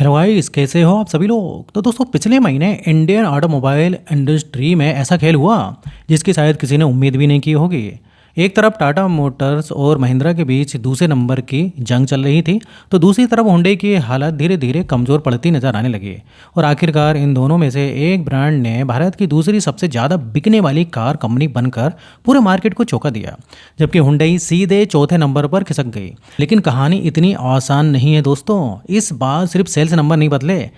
Hello guys, कैसे हो आप सभी लोग। तो दोस्तों, पिछले महीने इंडियन ऑटोमोबाइल इंडस्ट्री में ऐसा खेल हुआ जिसकी शायद किसी ने उम्मीद भी नहीं की होगी। एक तरफ टाटा मोटर्स और महिंद्रा के बीच दूसरे नंबर की जंग चल रही थी, तो दूसरी तरफ होंडे की हालत धीरे धीरे कमज़ोर पड़ती नजर आने लगी। और आखिरकार इन दोनों में से एक ब्रांड ने भारत की दूसरी सबसे ज़्यादा बिकने वाली कार कंपनी बनकर पूरे मार्केट को चौंका दिया, जबकि हुंडई सीधे चौथे नंबर पर खिसक गई। लेकिन कहानी इतनी आसान नहीं है दोस्तों। इस बार सिर्फ सेल्स नंबर नहीं बदले,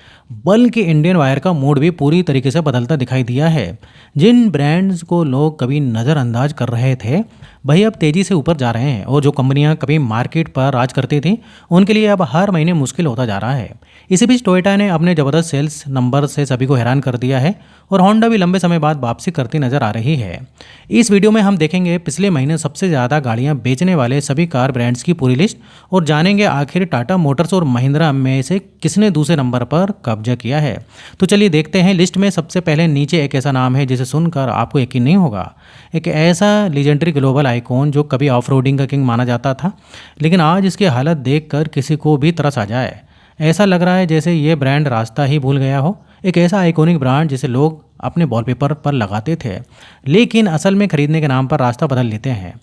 बल्कि इंडियन वायर का मूड भी पूरी तरीके से बदलता दिखाई दिया है। जिन ब्रांड्स को लोग कभी नज़रअंदाज कर रहे थे, वही अब तेज़ी से ऊपर जा रहे हैं, और जो कंपनियां कभी मार्केट पर राज करती थी, उनके लिए अब हर महीने मुश्किल होता जा रहा है। इसी बीच टोयोटा ने अपने ज़बरदस्त सेल्स नंबर से सभी को हैरान कर दिया है, और होंडा भी लंबे समय बाद वापसी करती नजर आ रही है। इस वीडियो में हम देखेंगे पिछले महीने सबसे ज़्यादा गाड़ियां बेचने वाले सभी कार ब्रांड्स की पूरी लिस्ट, और जानेंगे आखिर टाटा मोटर्स और महिंद्रा में से किसने दूसरे नंबर पर कब्जा किया है। तो चलिए देखते हैं। लिस्ट में सबसे पहले नीचे एक ऐसा नाम है जिसे सुनकर आपको यकीन नहीं होगा। एक ऐसा लीजेंडरी ग्लोबल आइकॉन जो कभी ऑफ रोडिंग का किंग माना जाता था, लेकिन आज इसकी हालत देखकर किसी को भी तरस आ जाए। ऐसा लग रहा है जैसे ये ब्रांड रास्ता ही भूल गया हो। एक ऐसा आइकॉनिक ब्रांड जिसे लोग अपने वॉलपेपर पर लगाते थे, लेकिन असल में खरीदने के नाम पर रास्ता बदल लेते हैं।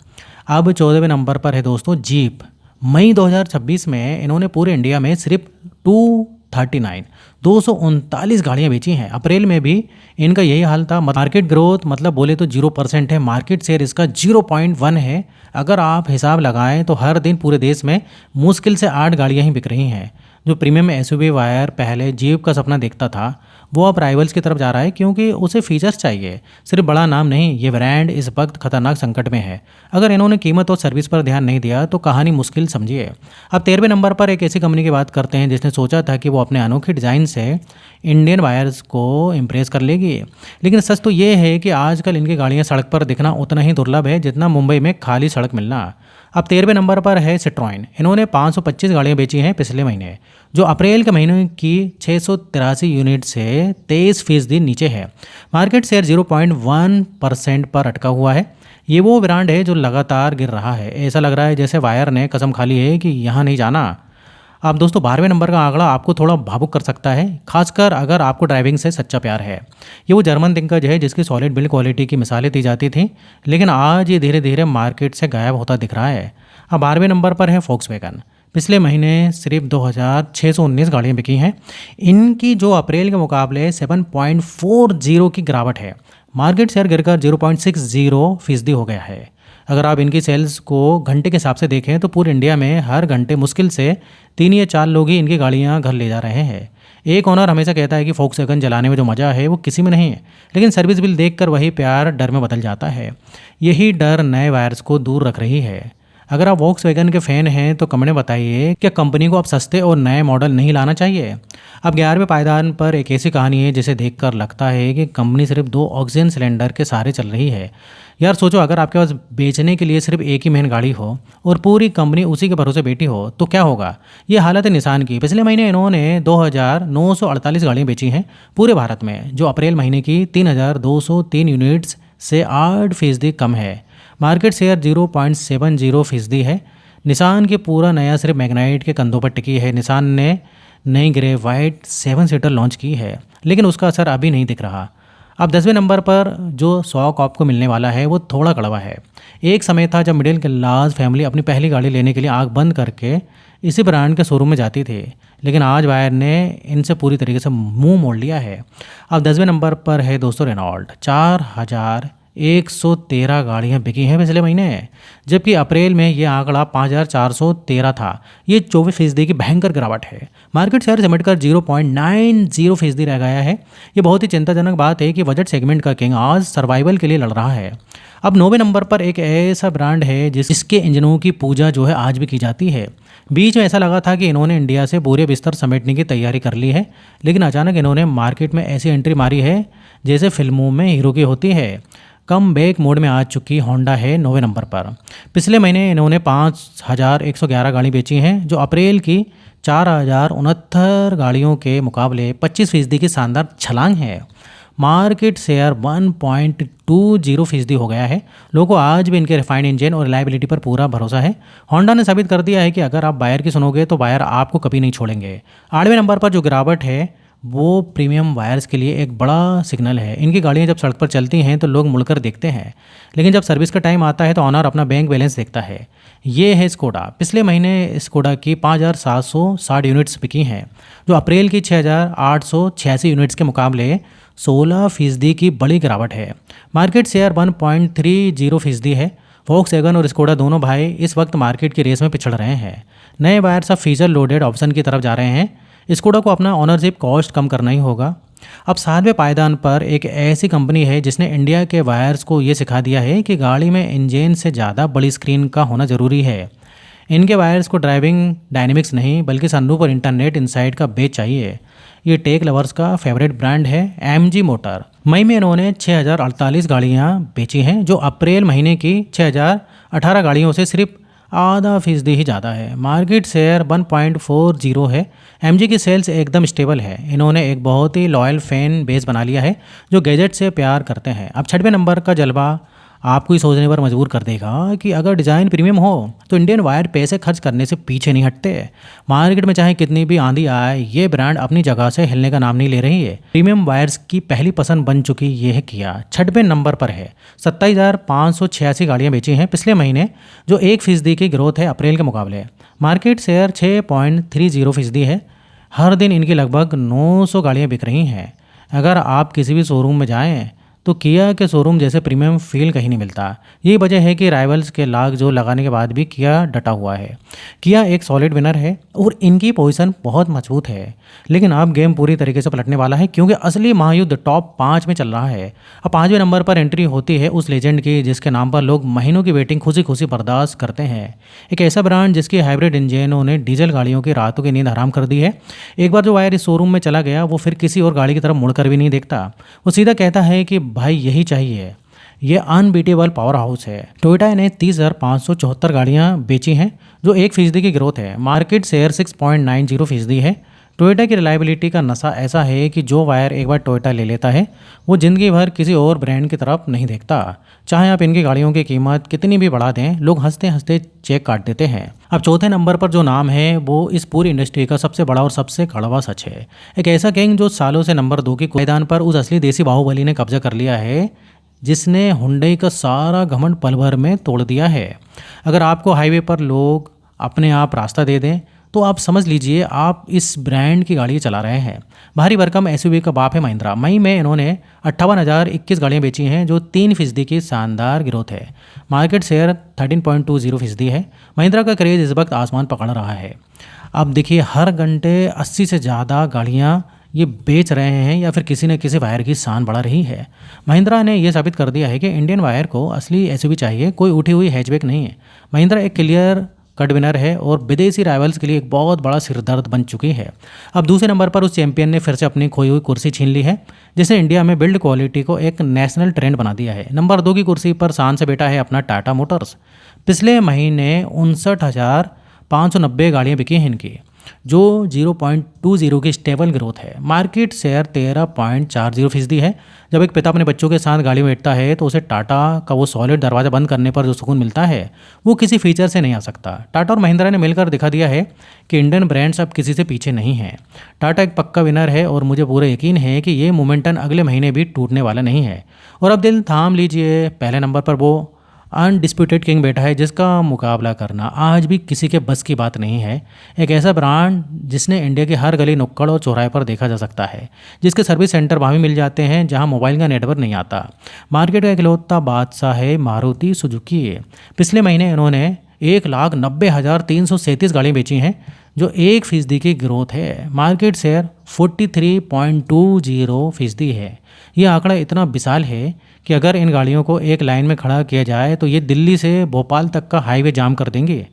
अब 14वें नंबर पर है दोस्तों जीप। मई 2026 में इन्होंने पूरे इंडिया में सिर्फ 239 गाड़ियां बेची हैं। अप्रैल में भी इनका यही हाल था। मार्केट ग्रोथ मतलब बोले तो 0% है। मार्केट शेयर इसका 0.1 है। अगर आप हिसाब लगाएं तो हर दिन पूरे देश में मुश्किल से 8 गाड़ियां ही बिक रही हैं। जो प्रीमियम एसयूवी वायर पहले जीप का सपना देखता था, वो अब राइवल्स की तरफ जा रहा है, क्योंकि उसे फीचर्स चाहिए, सिर्फ बड़ा नाम नहीं। ये ब्रांड इस वक्त खतरनाक संकट में है। अगर इन्होंने कीमत और सर्विस पर ध्यान नहीं दिया तो कहानी मुश्किल समझिए। अब 13वें नंबर पर एक ऐसी कंपनी की बात करते हैं जिसने सोचा था कि वो अपने अनोखी डिज़ाइन से इंडियन बायर्स को इम्प्रेस कर लेगी, लेकिन सच तो ये है कि आजकल इनकी गाड़ियाँ सड़क पर दिखना उतना ही दुर्लभ है जितना मुंबई में खाली सड़क मिलना। अब 13वें नंबर पर है सिट्रोइन। इन्होंने 525 गाड़ियाँ बेची हैं पिछले महीने, जो अप्रैल के महीने की 683 यूनिट से 23% नीचे है। मार्केट शेयर 0.1% पर अटका हुआ है। ये वो ब्रांड है जो लगातार गिर रहा है। ऐसा लग रहा है जैसे वायर ने कसम खा ली है कि यहाँ नहीं जाना। अब दोस्तों, 12वें नंबर का आंकड़ा आपको थोड़ा भावुक कर सकता है, खासकर अगर आपको ड्राइविंग से सच्चा प्यार है। ये वो जर्मन दिग्गज है जिसकी सॉलिड बिल्ड क्वालिटी की मिसालें दी जाती थी, लेकिन आज ये धीरे धीरे मार्केट से गायब होता दिख रहा है। अब 12वें नंबर पर है फोक्सवैगन। पिछले महीने सिर्फ 2619 गाड़ियाँ बिकी हैं। इनकी जो अप्रैल के मुकाबले 7.40 की गिरावट है। मार्केट शेयर गिरकर 0.60% हो गया है। अगर आप इनकी सेल्स को घंटे के हिसाब से देखें तो पूरे इंडिया में हर घंटे मुश्किल से 3 या 4 लोग ही इनकी गाड़ियां घर ले जा रहे हैं। एक ओनर हमेशा कहता है कि फोक्सवैगन चलाने में जो मज़ा है वो किसी में नहीं है, लेकिन सर्विस बिल देखकर वही प्यार डर में बदल जाता है। यही डर नए वायर्स को दूर रख रही है। अगर आप वॉक्सवैगन के फ़ैन हैं तो कमेंट में बताइए कि कंपनी को अब सस्ते और नए मॉडल नहीं लाना चाहिए। अब 11वें पायदान पर एक ऐसी कहानी है जिसे देखकर लगता है कि कंपनी सिर्फ 2 ऑक्सीजन सिलेंडर के सहारे चल रही है। यार सोचो, अगर आपके पास बेचने के लिए सिर्फ एक ही मेन गाड़ी हो और पूरी कंपनी उसी के भरोसे बैठी हो तो क्या होगा। ये हालत है निसान की। पिछले महीने इन्होंने 2948 गाड़ियाँ बेची हैं पूरे भारत में, जो अप्रैल महीने की 3203 यूनिट्स से 8% कम है। मार्केट शेयर 0.70% है। निसान की पूरा नया सिर्फ मैग्नाइट के कंधों पर टिकी है। निसान ने नई ग्रे वाइट 7 सीटर लॉन्च की है, लेकिन उसका असर अभी नहीं दिख रहा। अब 10वें नंबर पर जो शौक आपको मिलने वाला है वो थोड़ा कड़वा है। एक समय था जब मिडिल क्लास फैमिली अपनी पहली गाड़ी लेने के लिए आंख बंद करके इसी ब्रांड के शोरूम में जाती थी, लेकिन आज वायर ने इनसे पूरी तरीके से मुंह मोड़ लिया है। अब 10वें नंबर पर है दोस्तों रेनॉल्ट। 4113 गाड़ियाँ बिकी हैं पिछले महीने, जबकि अप्रैल में ये आंकड़ा 5413 था। ये 24% की भयंकर गिरावट है। मार्केट शेयर सिमटकर 0.90% रह गया है। ये बहुत ही चिंताजनक बात है कि बजट सेगमेंट का किंग आज सर्वाइवल के लिए लड़ रहा है। अब 9वें नंबर पर एक ऐसा ब्रांड है जिसके इंजनों की पूजा जो है आज भी की जाती है। बीच में ऐसा लगा था कि इन्होंने इंडिया से बोरे बिस्तर समेटने की तैयारी कर ली है, लेकिन अचानक इन्होंने मार्केट में ऐसी एंट्री मारी है जैसे फिल्मों में हीरो की होती है। कम बैक मोड में आ चुकी होंडा है 9वें नंबर पर। पिछले महीने इन्होंने 5111 गाड़ी बेची हैं, जो अप्रैल की 4069 गाड़ियों के मुकाबले 25% की शानदार छलांग है। मार्केट शेयर 1.20% हो गया है। लोगों को आज भी इनके रिफाइंड इंजन और रिलायबिलिटी पर पूरा भरोसा है। होंडा ने साबित कर दिया है कि अगर आप बायर की सुनोगे तो बायर आपको कभी नहीं छोड़ेंगे। 8वें नंबर पर जो गिरावट है वो प्रीमियम वायर्स के लिए एक बड़ा सिग्नल है। इनकी गाड़ियाँ जब सड़क पर चलती हैं तो लोग मुड़कर देखते हैं, लेकिन जब सर्विस का टाइम आता है तो ऑनर अपना बैंक बैलेंस देखता है। ये है स्कोडा। पिछले महीने स्कोडा की 5,760 यूनिट्स बिकी हैं, जो अप्रैल की 6,886 यूनिट्स के मुकाबले 16% की बड़ी गिरावट है। मार्केट शेयर 1.30% है। वोक्सवैगन और स्कोडा दोनों भाई इस वक्त मार्केट की रेस में पिछड़ रहे हैं। नए बायर्स अब फीचर लोडेड ऑप्शन की तरफ जा रहे हैं। स्कोडा को अपना ओनरशिप कॉस्ट कम करना ही होगा। अब 7वें पायदान पर एक ऐसी कंपनी है जिसने इंडिया के वायर्स को ये सिखा दिया है कि गाड़ी में इंजन से ज़्यादा बड़ी स्क्रीन का होना ज़रूरी है। इनके वायर्स को ड्राइविंग डायनेमिक्स नहीं बल्कि सनरूफ और इंटरनेट इनसाइड का बेच चाहिए। ये टेक लवर्स का फेवरेट ब्रांड है एमजी मोटर। मई में इन्होंने 6,048 गाड़ियाँ बेची हैं, जो अप्रैल महीने की 6,018 गाड़ियों से सिर्फ ½ ही ज़्यादा है। मार्केट शेयर 1.40 है। एमजी की सेल्स एकदम स्टेबल है। इन्होंने एक बहुत ही लॉयल फैन बेस बना लिया है जो गैजेट से प्यार करते हैं। अब 6वें नंबर का जलवा आपको ही सोचने पर मजबूर कर देगा कि अगर डिज़ाइन प्रीमियम हो तो इंडियन वायर पैसे खर्च करने से पीछे नहीं हटते। मार्केट में चाहे कितनी भी आंधी आए, ये ब्रांड अपनी जगह से हिलने का नाम नहीं ले रही है। प्रीमियम वायर्स की पहली पसंद बन चुकी ये है किया। 6वें नंबर पर है। 27,586 गाड़ियाँ बेची हैं पिछले महीने, जो 1% की ग्रोथ है अप्रैल के मुकाबले। मार्केट शेयर 6.30% है। हर दिन इनकी लगभग 900 गाड़ियाँ बिक रही हैं। अगर आप किसी भी शोरूम में जाएँ तो किया के शोरूम जैसे प्रीमियम फील कहीं नहीं मिलता। यही वजह है कि राइवल्स के लाग जो लगाने के बाद भी किया डटा हुआ है। किया एक सॉलिड विनर है और इनकी पोजीशन बहुत मजबूत है, लेकिन अब गेम पूरी तरीके से पलटने वाला है क्योंकि असली महायुद्ध टॉप 5 में चल रहा है। अब 5वें नंबर पर एंट्री होती है उस लेजेंड की जिसके नाम पर लोग महीनों की वेटिंग खुशी खुशी बर्दाश्त करते हैं। एक ऐसा ब्रांड जिसकी हाइब्रिड इंजनों ने डीजल गाड़ियों की रातों की नींद हराम कर दी है। एक बार जो वायर इस शोरूम में चला गया वो फिर किसी और गाड़ी की तरफ मुड़कर भी नहीं देखता। वो सीधा कहता है कि भाई यही चाहिए। ये अनबीटेबल पावर हाउस है। टोयोटा ने 30,574 गाड़ियाँ बेची हैं, जो 1% की ग्रोथ है। मार्केट शेयर 6.90% है। टोयोटा की रिलायबिलिटी का नशा ऐसा है कि जो वायर एक बार टोयोटा ले लेता है वो ज़िंदगी भर किसी और ब्रांड की तरफ नहीं देखता। चाहे आप इनकी गाड़ियों की कीमत कितनी भी बढ़ा दें, लोग हंसते हंसते चेक काट देते हैं। अब 4थे नंबर पर जो नाम है वो इस पूरी इंडस्ट्री का सबसे बड़ा और सबसे कड़वा सच है। एक ऐसा किंग जो सालों से नंबर 2 की मैदान पर उस असली देसी बाहुबली ने कब्जा कर लिया है, जिसने हुंडई का सारा घमंड पल भर में तोड़ दिया है। अगर आपको हाईवे पर लोग अपने आप रास्ता दे दें तो आप समझ लीजिए आप इस ब्रांड की गाड़ी चला रहे हैं। भारी भरकम एसयूवी का बाप है महिंद्रा। मई में इन्होंने 58,021 गाड़ियाँ बेची हैं, जो 3% की शानदार ग्रोथ है। मार्केट शेयर 13.20% है। महिंद्रा का क्रेज़ इस वक्त आसमान पकड़ रहा है। अब देखिए हर घंटे 80 से ज़्यादा गाड़ियाँ ये बेच रहे हैं या फिर किसी न किसी वायर की शान बढ़ा रही है। महिंद्रा ने यह साबित कर दिया है कि इंडियन वायर को असली एसयूवी चाहिए, कोई उठी हुई हैचबैक नहीं है। महिंद्रा एक क्लियर कट विनर है और विदेशी राइवल्स के लिए एक बहुत बड़ा सिरदर्द बन चुकी है। अब दूसरे नंबर पर उस चैंपियन ने फिर से अपनी खोई हुई कुर्सी छीन ली है, जिसने इंडिया में बिल्ड क्वालिटी को एक नेशनल ट्रेंड बना दिया है। नंबर 2 की कुर्सी पर शान से बैठा है अपना टाटा मोटर्स। पिछले महीने 59,590 गाड़ियाँ बिकी हैं इनकी, जो 0.20 की स्टेबल ग्रोथ है। मार्केट शेयर 13.40% है। जब एक पिता अपने बच्चों के साथ गाड़ी में बैठता है तो उसे टाटा का वो सॉलिड दरवाज़ा बंद करने पर जो सुकून मिलता है वो किसी फीचर से नहीं आ सकता। टाटा और महिंद्रा ने मिलकर दिखा दिया है कि इंडियन ब्रांड्स अब किसी से पीछे नहीं हैं। टाटा एक पक्का विनर है और मुझे पूरा यकीन है कि ये मोमेंटम अगले महीने भी टूटने वाला नहीं है। और अब दिल थाम लीजिए, पहले नंबर पर वो अनडिस्प्यूटेड किंग बैठा है जिसका मुकाबला करना आज भी किसी के बस की बात नहीं है। एक ऐसा ब्रांड जिसने इंडिया की हर गली नुक्कड़ और चौराहे पर देखा जा सकता है, जिसके सर्विस सेंटर वहाँ भी मिल जाते हैं जहाँ मोबाइल का नेटवर्क नहीं आता। मार्केट का इकलौता बादशाह है मारुति सुजुकी। पिछले महीने इन्होंने 1,90,337 गाड़ियाँ बेची हैं, जो 1% की ग्रोथ है। मार्केट शेयर 43.20% है। ये आंकड़ा इतना विशाल है कि अगर इन गाड़ियों को एक लाइन में खड़ा किया जाए तो ये दिल्ली से भोपाल तक का हाईवे जाम कर देंगे।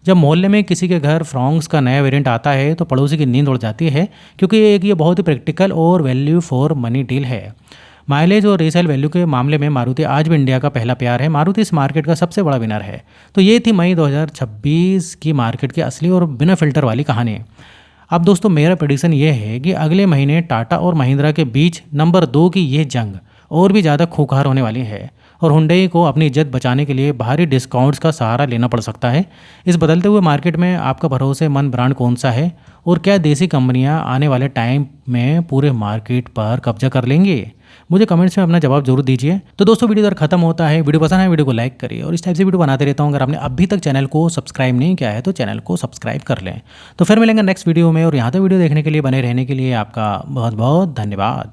जब मोहल्ले में किसी के घर फ्रॉन्क्स का नया वेरिएंट आता है तो पड़ोसी की नींद उड़ जाती है, क्योंकि ये बहुत ही प्रैक्टिकल और वैल्यू फॉर मनी डील है। माइलेज और रीसेल वैल्यू के मामले में मारुति आज भी इंडिया का पहला प्यार है। मारुति इस मार्केट का सबसे बड़ा विनर है। तो ये थी मई 2026 की मार्केट की असली और बिना फिल्टर वाली कहानी। अब दोस्तों मेरा प्रेडिक्शन ये है कि अगले महीने टाटा और महिंद्रा के बीच नंबर 2 की ये जंग और भी ज़्यादा खूंखार होने वाली है और हुंडई को अपनी इज्जत बचाने के लिए भारी डिस्काउंट्स का सहारा लेना पड़ सकता है। इस बदलते हुए मार्केट में आपका भरोसेमंद ब्रांड कौन सा है और क्या देसी कंपनियां आने वाले टाइम में पूरे मार्केट पर कब्जा कर लेंगे? मुझे कमेंट्स में अपना जवाब जरूर दीजिए। तो दोस्तों वीडियो इधर खत्म होता है। वीडियो पसंद है वीडियो को लाइक करिए और इस टाइप से वीडियो बनाते रहता हूँ। अगर आपने अभी तक चैनल को सब्सक्राइब नहीं किया है तो चैनल को सब्सक्राइब कर लें। तो फिर मिलेंगे नेक्स्ट वीडियो में और यहाँ तक वीडियो देखने के लिए बने रहने के लिए आपका बहुत बहुत धन्यवाद।